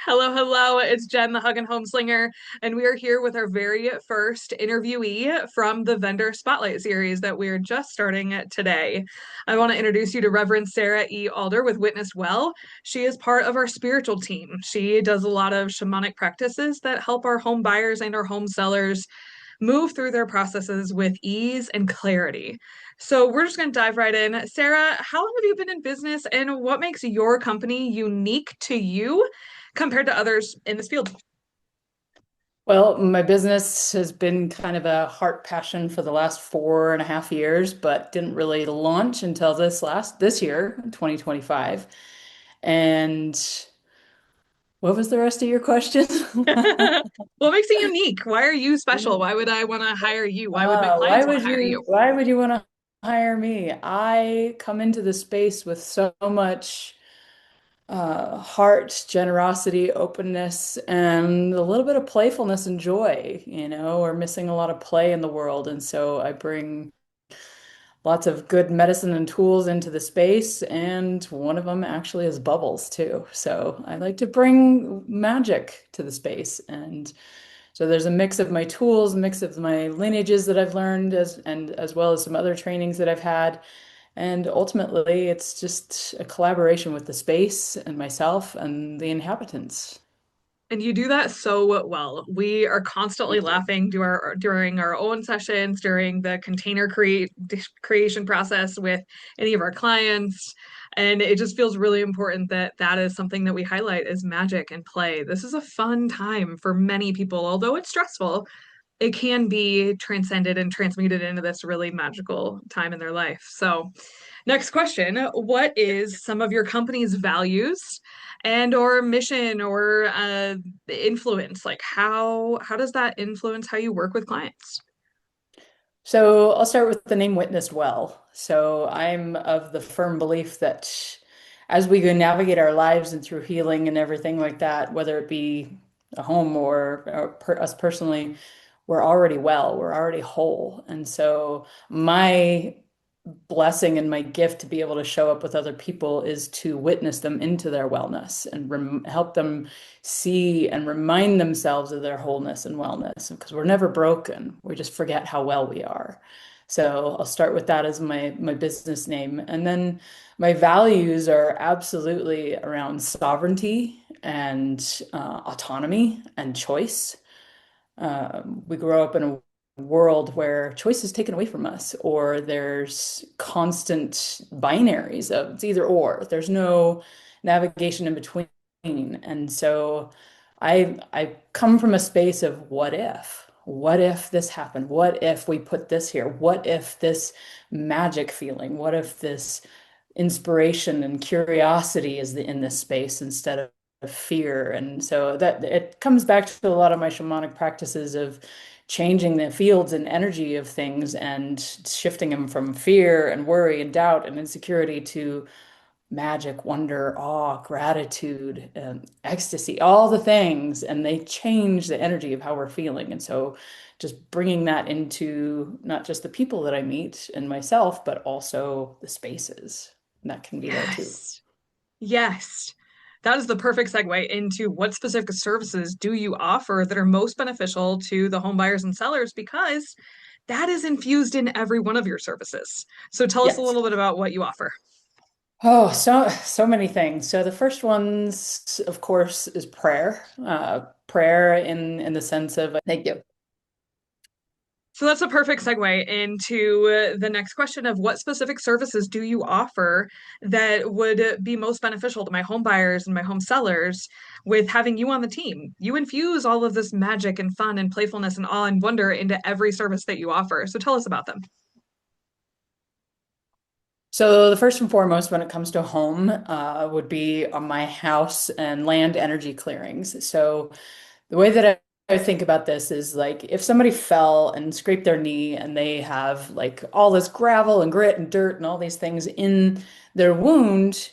Hello, hello. It's Jen, the Huggin Slinger, and we are here with our very first interviewee from the Vendor Spotlight series that we're just starting today. I want to introduce you to Reverend Sarah E. Alder with Witnessed Well. She is part of our spiritual team. She does a lot of shamanic practices that help our home buyers and our home sellers move through their processes with ease and clarity. So we're just going to dive right in. Sarah, how long have you been in business and what makes your company unique to you compared to others in this field? Well, my business has been kind of a heart passion for the last 4.5 years, but didn't really launch until this year, 2025. And what was the rest of your question? What makes it unique? Why are you special? Why would I want to hire you? Why would my Why clients want would to hire you? you want to hire me? I come into the space with so much heart, generosity, openness, and a little bit of playfulness and joy. We're missing a lot of play in the world. And so I bring lots of good medicine and tools into the space. And one of them actually is bubbles, too. So I like to bring magic to the space. And so there's a mix of my tools, a mix of my lineages that I've learned as well as some other trainings that I've had. And ultimately, it's just a collaboration with the space and myself and the inhabitants. And you do that so well. We are constantly Thank you. laughing during our own sessions, during the creation process with any of our clients. And it just feels really important that that is something that we highlight as magic and play. This is a fun time for many people, although it's stressful. It can be transcended and transmuted into this really magical time in their life. So, next question, what is some of your company's values and or mission or influence? Like how does that influence how you work with clients? So I'll start with the name Witnessed Well. So I'm of the firm belief that as we go navigate our lives and through healing and everything like that, whether it be a home or us personally, we're already well, we're already whole. And so my blessing and my gift to be able to show up with other people is to witness them into their wellness and help them see and remind themselves of their wholeness and wellness because we're never broken. We just forget how well we are. So I'll start with that as my business name. And then my values are absolutely around sovereignty and autonomy and choice. We grow up in a world where choice is taken away from us, or there's constant binaries of it's either or. There's no navigation in between. And so I come from a space of what if? What if this happened? What if we put this here? What if this magic feeling? What if this inspiration and curiosity is in this space instead of fear? And so that it comes back to a lot of my shamanic practices of changing the fields and energy of things and shifting them from fear and worry and doubt and insecurity to magic, wonder, awe, gratitude, ecstasy, all the things. And they change the energy of how we're feeling. And so just bringing that into not just the people that I meet and myself, but also the spaces that can be there too. Yes. Yes. That is the perfect segue into what specific services do you offer that are most beneficial to the home buyers and sellers because that is infused in every one of your services. So tell us a Yes. little bit about what you offer. Oh, so many things. So the first ones, of course, is prayer. Prayer in the sense of thank you. So that's a perfect segue into the next question of what specific services do you offer that would be most beneficial to my home buyers and my home sellers with having you on the team? You infuse all of this magic and fun and playfulness and awe and wonder into every service that you offer. So tell us about them. So the first and foremost, when it comes to home, would be on my house and land energy clearings. So the way that I think about this is like if somebody fell and scraped their knee and they have like all this gravel and grit and dirt and all these things in their wound,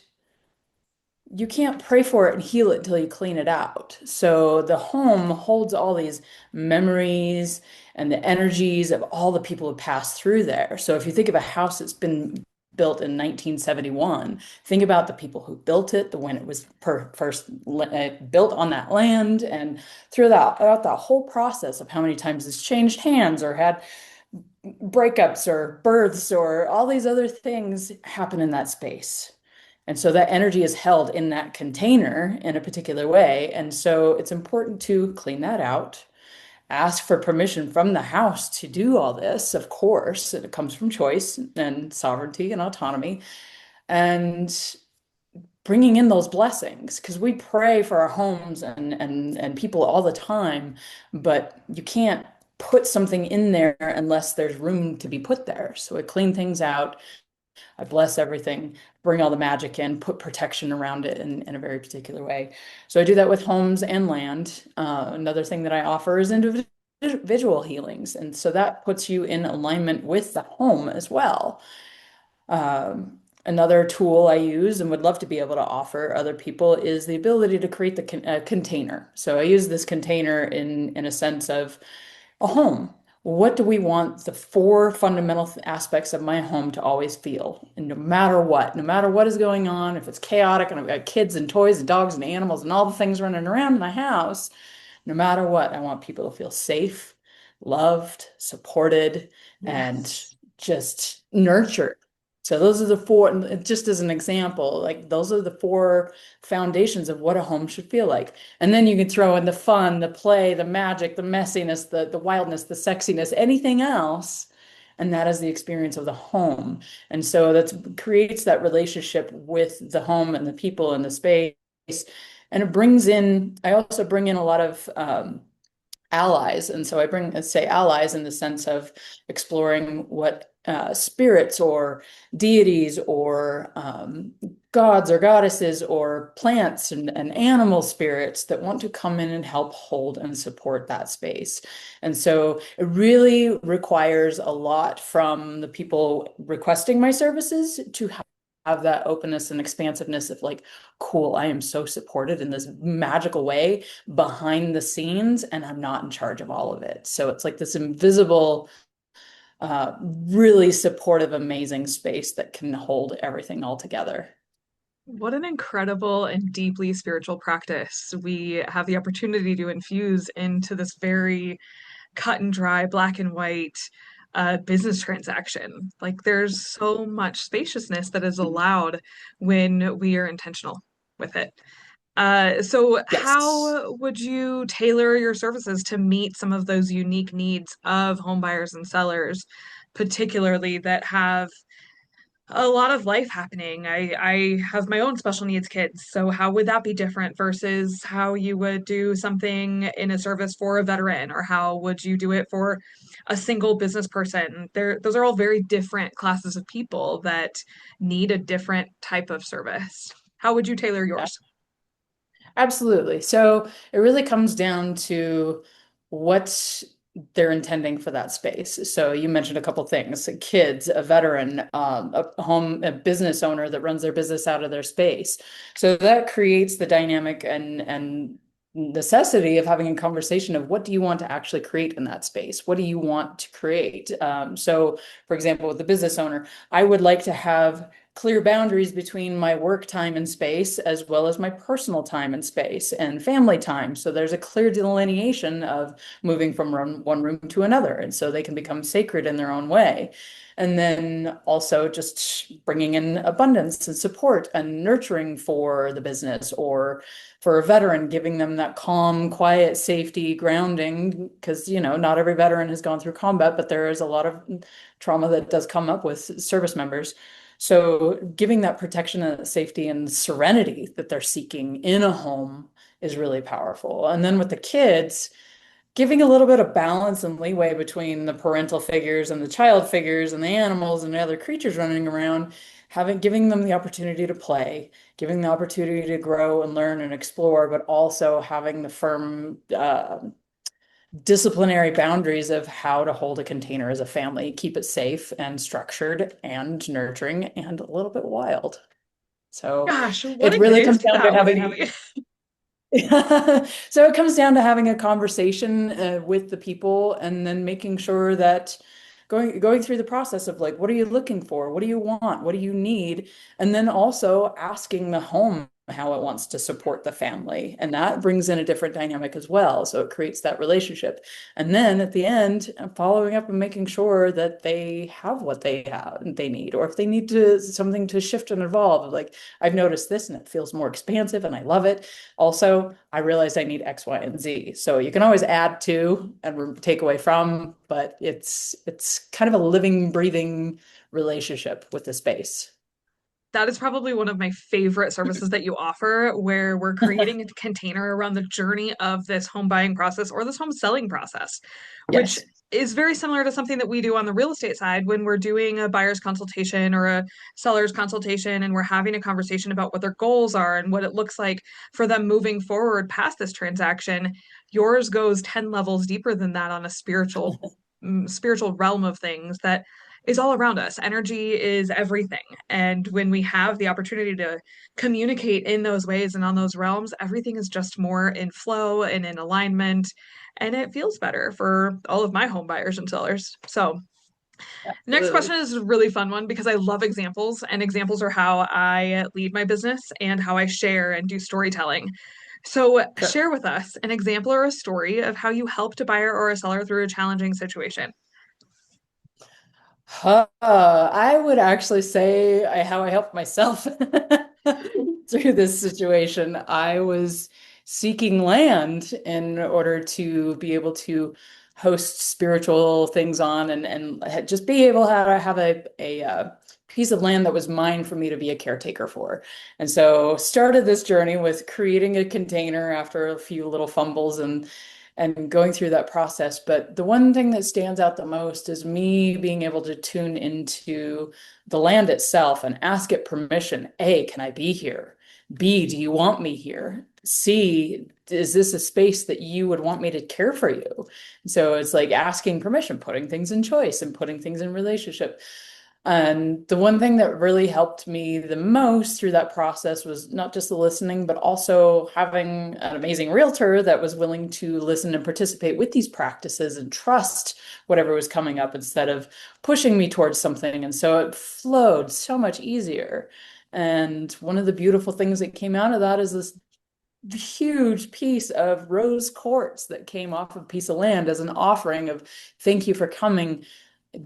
you can't pray for it and heal it until you clean it out. So the home holds all these memories and the energies of all the people who passed through there. So if you think of a house that's been built in 1971. Think about the people who built it, the when it was first built on that land, and throughout that whole process of how many times it's changed hands or had breakups or births or all these other things happen in that space. And so that energy is held in that container in a particular way. And so it's important to clean that out, ask for permission from the house to do all this, of course. It comes from choice and sovereignty and autonomy. And bringing in those blessings because we pray for our homes and people all the time, but you can't put something in there unless there's room to be put there. So I clean things out, I bless everything, bring all the magic in, put protection around it in a very particular way. So I do that with homes and land. Another thing that I offer is individual healings. And so that puts you in alignment with the home as well. Another tool I use and would love to be able to offer other people is the ability to create the container. So I use this container in a sense of a home. What do we want the four fundamental aspects of my home to always feel? And no matter what is going on, if it's chaotic and I've got kids and toys and dogs and animals and all the things running around in my house, no matter what, I want people to feel safe, loved, supported, and Yes. just nurtured. So those are the four, and just as an example, like those are the four foundations of what a home should feel like. And then you can throw in the fun, the play, the magic, the messiness, the wildness, the sexiness, anything else. And that is the experience of the home. And so that creates that relationship with the home and the people and the space. And it brings in, I also bring in a lot of allies. And so I say allies in the sense of exploring what spirits or deities or gods or goddesses or plants and animal spirits that want to come in and help hold and support that space. And so it really requires a lot from the people requesting my services to have that openness and expansiveness of like, cool, I am so supported in this magical way behind the scenes, and I'm not in charge of all of it. So it's like this invisible, really supportive, amazing space that can hold everything all together. What an incredible and deeply spiritual practice we have the opportunity to infuse into this very cut and dry, black and white business transaction. Like there's so much spaciousness that is allowed when we are intentional with it. So Yes. how would you tailor your services to meet some of those unique needs of home buyers and sellers, particularly that have a lot of life happening? I have my own special needs kids, so how would that be different versus how you would do something in a service for a veteran, or how would you do it for a single business person? Those are all very different classes of people that need a different type of service. How would you tailor Yeah. yours? Absolutely. So it really comes down to what they're intending for that space. So you mentioned a couple things, kids, a veteran, a business owner that runs their business out of their space. So that creates the dynamic and necessity of having a conversation of what do you want to actually create in that space? What do you want to create? So for example, with the business owner, I would like to have clear boundaries between my work time and space as well as my personal time and space and family time. So there's a clear delineation of moving from one room to another. And so they can become sacred in their own way. And then also just bringing in abundance and support and nurturing for the business or for a veteran, giving them that calm, quiet, safety, grounding, because, not every veteran has gone through combat, but there is a lot of trauma that does come up with service members. So giving that protection and safety and serenity that they're seeking in a home is really powerful. And then with the kids, giving a little bit of balance and leeway between the parental figures and the child figures and the animals and the other creatures running around, giving them the opportunity to play, giving the opportunity to grow and learn and explore, but also having the firm disciplinary boundaries of how to hold a container as a family, keep it safe and structured and nurturing and a little bit wild. So Gosh, what it a really comes gift down to that would having be. so it comes down to having a conversation with the people and then making sure that going through the process of like, what are you looking for? What do you want? What do you need? And then also asking the home how it wants to support the family. And that brings in a different dynamic as well. So it creates that relationship. And then at the end, following up and making sure that they have what they need, or if they need to something to shift and evolve. Like, I've noticed this and it feels more expansive and I love it. Also, I realized I need X, Y, and Z. So you can always add to and take away from, but it's kind of a living, breathing relationship with the space. That is probably one of my favorite services that you offer, where we're creating a container around the journey of this home buying process or this home selling process, which Yes. is very similar to something that we do on the real estate side when we're doing a buyer's consultation or a seller's consultation and we're having a conversation about what their goals are and what it looks like for them moving forward past this transaction. Yours goes 10 levels deeper than that on a spiritual realm of things that is all around us. Energy is everything. And when we have the opportunity to communicate in those ways and on those realms, everything is just more in flow and in alignment. And it feels better for all of my home buyers and sellers. So, next question Absolutely. is a really fun one because I love examples, and examples are how I lead my business and how I share and do storytelling. So, Sure. share with us an example or a story of how you helped a buyer or a seller through a challenging situation. I would actually say how I helped myself through this situation. I was seeking land in order to be able to host spiritual things on and just be able to have a piece of land that was mine for me to be a caretaker for. And so started this journey with creating a container after a few little fumbles and going through that process. But the one thing that stands out the most is me being able to tune into the land itself and ask it permission. A, can I be here? B, do you want me here? C, is this a space that you would want me to care for you? So it's like asking permission, putting things in choice and putting things in relationship. And the one thing that really helped me the most through that process was not just the listening, but also having an amazing realtor that was willing to listen and participate with these practices and trust whatever was coming up instead of pushing me towards something. And so it flowed so much easier. And one of the beautiful things that came out of that is this huge piece of rose quartz that came off a piece of land as an offering of thank you for coming.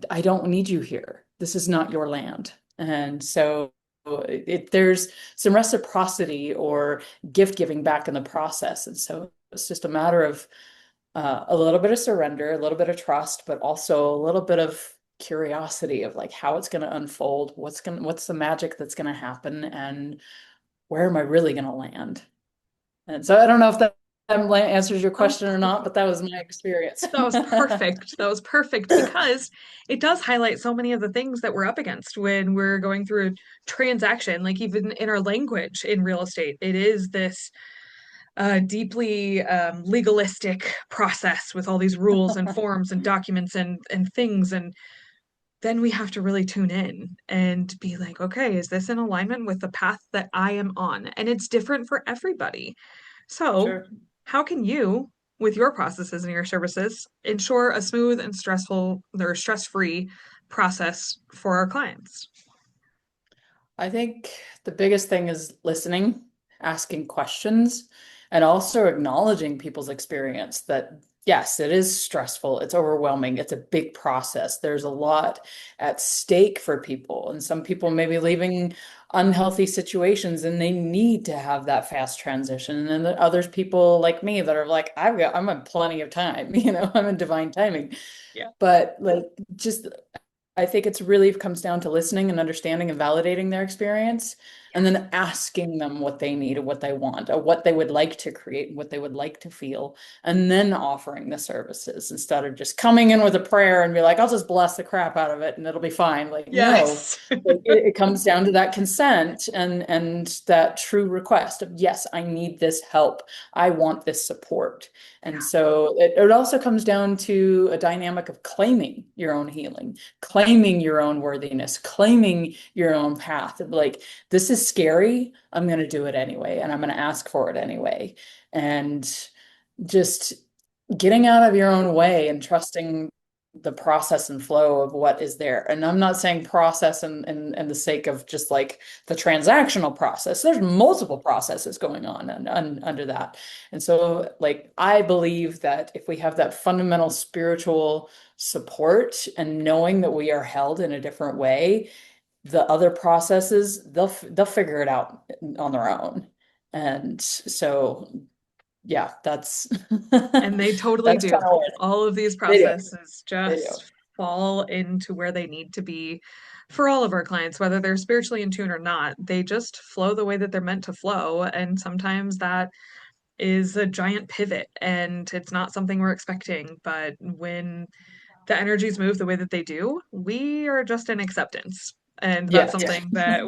I don't need you here. This is not your land. And so there's some reciprocity or gift giving back in the process. And so it's just a matter of a little bit of surrender, a little bit of trust, but also a little bit of curiosity of like how it's going to unfold, what's the magic that's going to happen, and where am I really going to land? And so I don't know if that answers your That was question or not, but perfect. that was my experience. That was perfect. That was perfect because it does highlight so many of the things that we're up against when we're going through a transaction, like even in our language in real estate. It is this deeply legalistic process with all these rules and forms and documents and things. And then we have to really tune in and be like, okay, is this in alignment with the path that I am on? And it's different for everybody. So, Sure. how can you, with your processes and your services, ensure a smooth and stressful or stress-free process for our clients? I think the biggest thing is listening, asking questions, and also acknowledging people's experience that, yes, it is stressful, it's overwhelming, it's a big process. There's a lot at stake for people, and some people may be leaving unhealthy situations and they need to have that fast transition. And then there others people like me that are like, I'm in plenty of time, I'm in divine timing. Yeah. But like just I think it's really comes down to listening and understanding and validating their experience, and Yes. then asking them what they need or what they want or what they would like to create and what they would like to feel, and then offering the services instead of just coming in with a prayer and be like, I'll just bless the crap out of it and it'll be fine. Like, no, Yes. like, it comes down to that consent and that true request of, yes, I need this help. I want this support. And Yeah. so it also comes down to a dynamic of claiming your own healing, claiming your own worthiness, claiming your own path. Like, this is scary. I'm going to do it anyway, and I'm going to ask for it anyway. And just getting out of your own way and trusting the process and flow of what is there. And I'm not saying process in the sake of just like the transactional process. There's multiple processes going on under that. And so like I believe that if we have that fundamental spiritual support and knowing that we are held in a different way, the other processes, they'll figure it out on their own. And so yeah, that's And they totally that's do. kind of what All of these they do. processes They do. just fall into where they need to be for all of our clients, whether they're spiritually in tune or not. They just flow the way that they're meant to flow. And sometimes that is a giant pivot and it's not something we're expecting. But when the energies move the way that they do, we are just in acceptance. And that's Yes. something that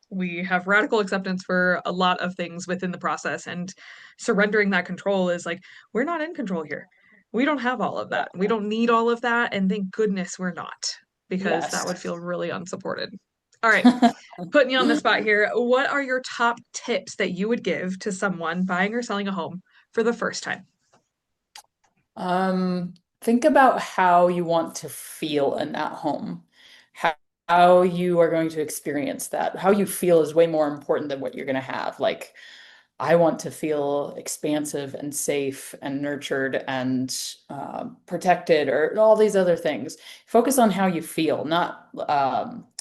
we have radical acceptance for a lot of things within the process. And surrendering that control is like, we're not in control here. We don't have all of Yeah. that. We don't need all of that. And thank goodness we're not, because that would Yes. feel really unsupported. All right, putting you on the spot here. What are your top tips that you would give to someone buying or selling a home for the first time? Um, think about how you want to feel in that home, how, how you are going to experience that. How you feel is way more important than what you're going to have. Like, I want to feel expansive and safe and nurtured and protected, or all these other things. Focus on how you feel, not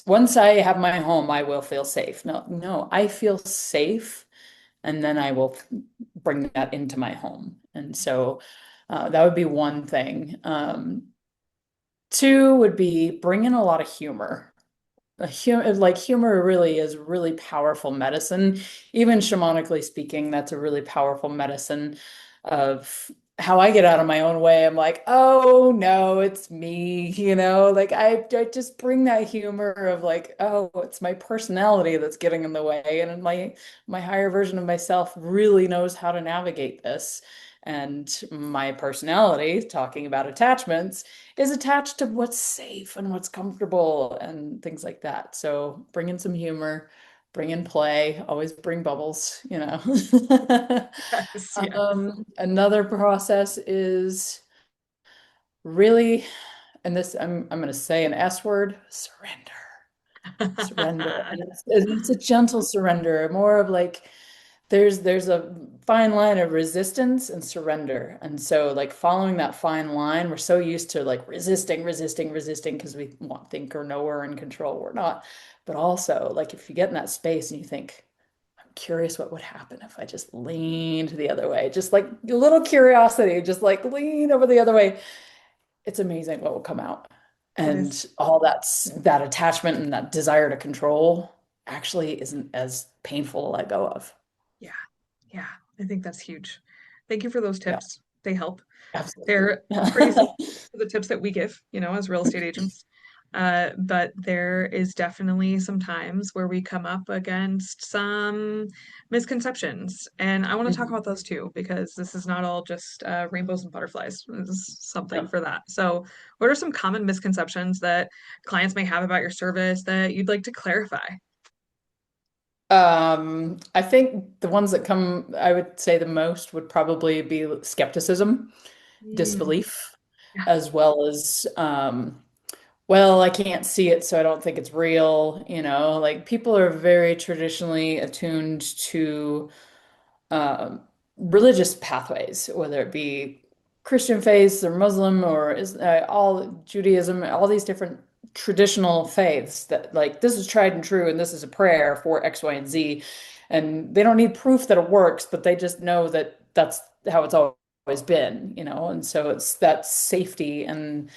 once I have my home, I will feel safe. No, no, I feel safe, and then I will bring that into my home. And so that would be one thing. Two would be bring in a lot of humor. Like humor really is really powerful medicine. Even shamanically speaking, that's a really powerful medicine of how I get out of my own way. I'm like, oh no, it's me, like I just bring that humor of like, oh, it's my personality that's getting in the way. And my higher version of myself really knows how to navigate this. And my personality, talking about attachments, is attached to what's safe and what's comfortable and things like that. So bring in some humor, bring in play, always bring bubbles. Yes, yes. Another process is really, and this I'm going to say an S word, surrender. Surrender. And it's a gentle surrender, more of like there's a fine line of resistance and surrender. And so like following that fine line, we're so used to like resisting because we want think or know we're in control. We're not. But also like if you get in that space and you think, I'm curious what would happen if I just leaned the other way, just like a little curiosity, just like lean over the other way, it's amazing what will come out. It is. And all that attachment and that desire to control actually isn't as painful to let go of. Yeah. Yeah. I think that's huge. Thank you for those Yeah, tips. They help. absolutely. They're pretty similar to the tips that we give, as real estate agents. But there is definitely some times where we come up against some misconceptions. And I want to talk Mhm. about those too, because this is not all just rainbows and butterflies. There's something Yeah. for that. So, what are some common misconceptions that clients may have about your service that you'd like to clarify? I think the ones that come, I would say the most would probably be skepticism, Mm, disbelief, yeah, as well as, well, I can't see it, so I don't think it's real. Like people are very traditionally attuned to um, religious pathways, whether it be Christian faiths or Muslim or all Judaism, all these different traditional faiths that like this is tried and true and this is a prayer for X, Y, and Z. And they don't need proof that it works, but they just know that that's how it's always been. And so it's that safety and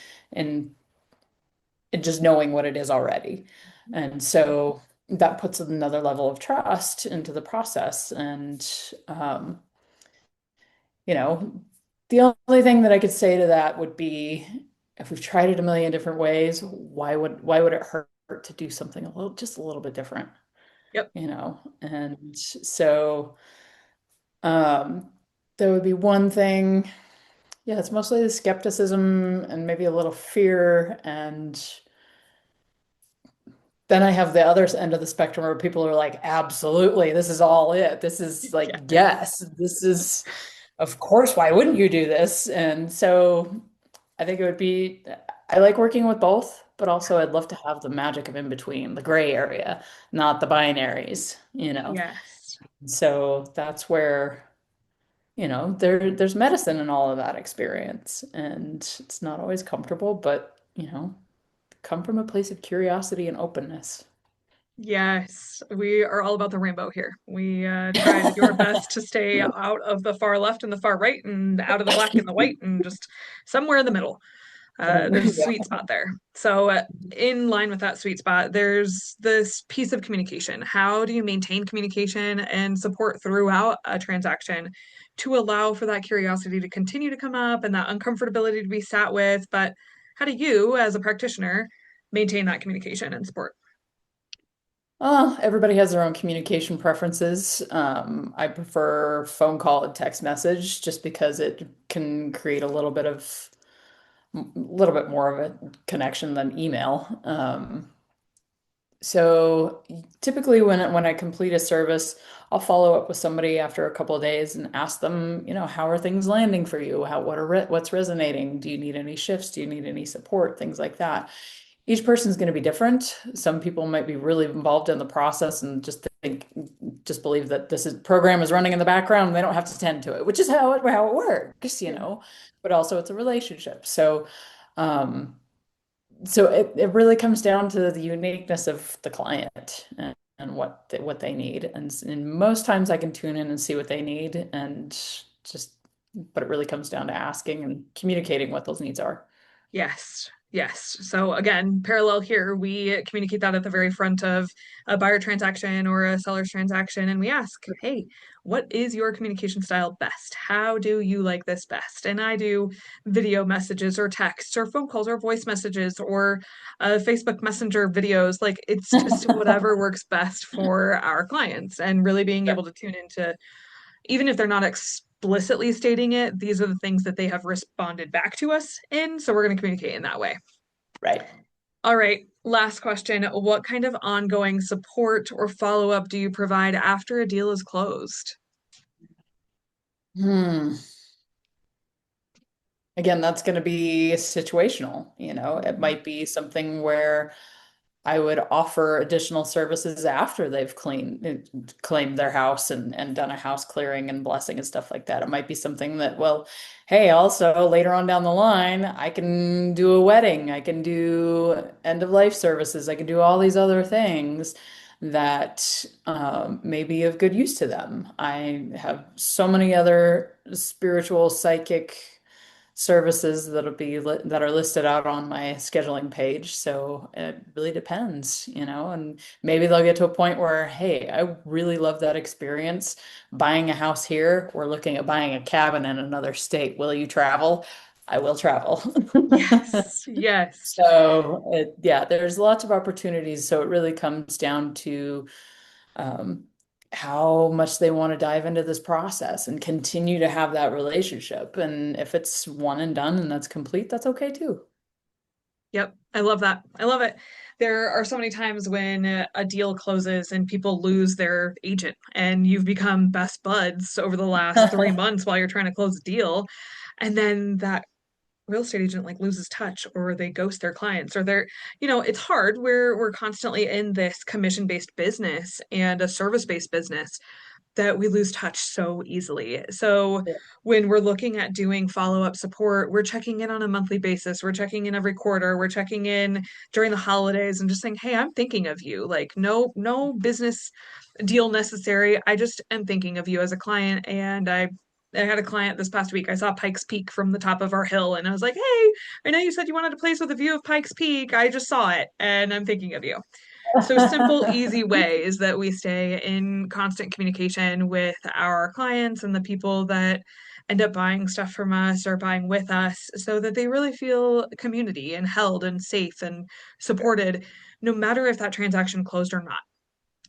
just knowing what it is already. And so that puts another level of trust into the process. And um, you know, the only thing that I could say to that would be if we've tried it a million different ways, why would it hurt to do something just a little bit different, yep, And so there would be one thing. Yeah, it's mostly the skepticism and maybe a little fear. And then I have the other end of the spectrum where people are like, absolutely, this is all it. This is like, yes. yes, this is, of course, why wouldn't you do this? And so I think it would be, I like working with both, but also I'd love to have the magic of in between, the gray area, not the binaries, you know. Yes. So that's where, there's medicine in all of that experience. And it's not always comfortable, but, come from a place of curiosity and openness. Yes, we are all about the rainbow here. We try to do our best to stay out of the far left and the far right and out of the black and the white and just somewhere in the middle. There's a Yeah. sweet spot there. So, in line with that sweet spot, there's this piece of communication. How do you maintain communication and support throughout a transaction to allow for that curiosity to continue to come up and that uncomfortability to be sat with? But how do you, as a practitioner, maintain that communication and support? Everybody has their own communication preferences. I prefer phone call and text message just because it can create a little bit more of a connection than email. So typically when I complete a service, I'll follow up with somebody after a couple of days and ask them, how are things landing for you? What's resonating? Do you need any shifts? Do you need any support? Things like that. Each person's going to be different. Some people might be really involved in the process and just believe that program is running in the background and they don't have to tend to it, which is how it works, Yeah. but also it's a relationship. Um, so it really comes down to the uniqueness of the client and what they need. And most times I can tune in and see what they need but it really comes down to asking and communicating what those needs are. Yes, yes. So again, parallel here, we communicate that at the very front of a buyer transaction or a seller's transaction, and we ask, hey, what is your communication style best? How do you like this best? And I do video messages or texts or phone calls or voice messages or Facebook Messenger videos. Like it's just whatever works best for our clients and really being able to tune into even if they're not explicitly stating it, these are the things that they have responded back to us in. So we're going to communicate in that way. Right. All right. Last question. What kind of ongoing support or follow up do you provide after a deal is closed? Hmm. Again, that's going to be situational. It Mhm. might be something where I would offer additional services after they've claimed their house and done a house clearing and blessing and stuff like that. It might be something that, well, hey, also later on down the line, I can do a wedding, I can do end of life services, I can do all these other things that may be of good use to them. I have so many other spiritual, psychic services that are listed out on my scheduling page. So it really depends, and maybe they'll get to a point where, hey, I really love that experience buying a house here. We're looking at buying a cabin in another state. Will you travel? I will travel. Yes, yes. Yeah, there's lots of opportunities. So it really comes down to um, how much they want to dive into this process and continue to have that relationship. And if it's one and done and that's complete, that's okay too. Yep, I love that. I love it. There are so many times when a deal closes and people lose their agent, and you've become best buds over the last 3 months while you're trying to close a deal. And then that real estate agent like loses touch or they ghost their clients or it's hard. We're constantly in this commission-based business and a service-based business that we lose touch so easily. So Yeah. when we're looking at doing follow-up support, we're checking in on a monthly basis, we're checking in every quarter, we're checking in during the holidays and just saying, hey, I'm thinking of you. Like no business deal necessary. I just am thinking of you as a client. And I had a client this past week. I saw Pikes Peak from the top of our hill and I was like, hey, I know you said you wanted a place with a view of Pikes Peak. I just saw it and I'm thinking of you. So simple, easy ways that we stay in constant communication with our clients and the people that end up buying stuff from us or buying with us so that they really feel community and held and safe and supported, no matter if that transaction closed or not.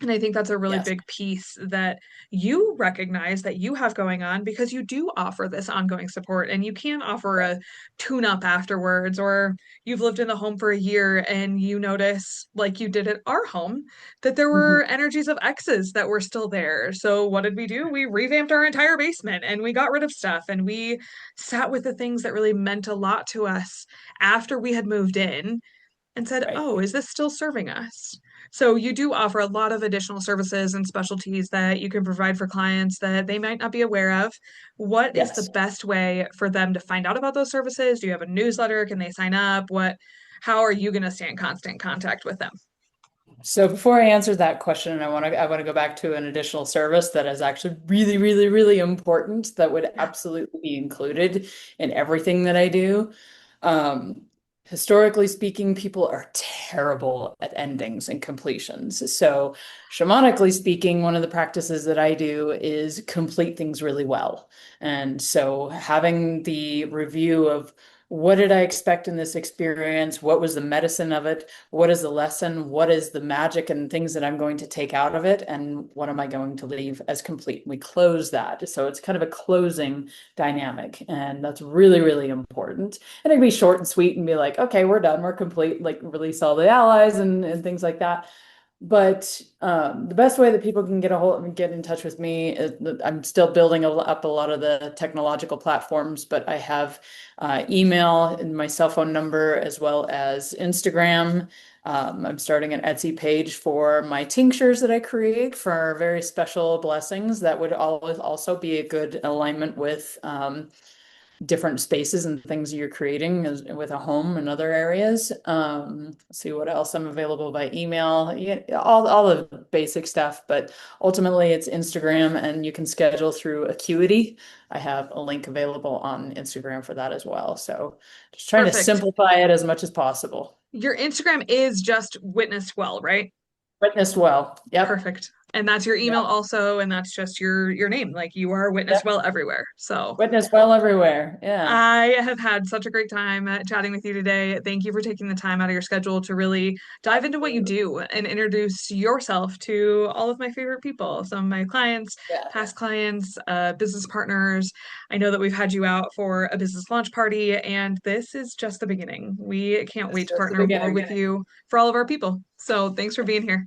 And I think that's a really Yes. big piece that you recognize that you have going on because you do offer this ongoing support and you can offer a tune up afterwards, or you've lived in the home for a year and you notice, like you did at our home, that there Mhm. were energies of exes that were still there. So what did we do? We revamped our entire basement and we got rid of stuff and we sat with the things that really meant a lot to us after we had moved in and said, Right. oh, is this still serving us? So you do offer a lot of additional services and specialties that you can provide for clients that they might not be aware of. What is the Yes. best way for them to find out about those services? Do you have a newsletter? Can they sign up? How are you going to stay in constant contact with them? So before I answer that question, I want to go back to an additional service that is actually really, really, really important that would Yeah, absolutely be included in everything that I do. Um, Historically speaking, people are terrible at endings and completions. So, shamanically speaking, one of the practices that I do is complete things really well. And so, having the review of what did I expect in this experience? What was the medicine of it? What is the lesson? What is the magic and things that I'm going to take out of it? And what am I going to leave as complete? We close that. So, it's kind of a closing dynamic. And that's really, really important. And it'd be short and sweet and be like, okay, we're done, we're complete, like release all the allies and things like that. But the best way that people can get in touch with me is that I'm still building up a lot of the technological platforms, but I have email and my cell phone number as well as Instagram. I'm starting an Etsy page for my tinctures that I create for very special blessings that would always also be a good alignment with different spaces and things you're creating with a home and other areas. Let's see what else. I'm available by email, yeah, all the basic stuff, but ultimately it's Instagram and you can schedule through Acuity. I have a link available on Instagram for that as well. So just trying to perfect. simplify it as much as possible. Your Instagram is just Witnessed Well, right? Witnessed well. Yep. Perfect. And that's your email Yep. also, and that's just your name. Like you are Witnessed Yep. Well everywhere. So Witnessed well everywhere. Yeah. I have had such a great time chatting with you today. Thank you for taking the time out of your schedule to really dive into what you do and introduce yourself to all of my favorite people. Some of my clients, Yeah. past clients, business partners. I know that we've had you out for a business launch party, and this is just the beginning. We can't It's wait to just the partner more beginning. with you for all of our people. So thanks for being here.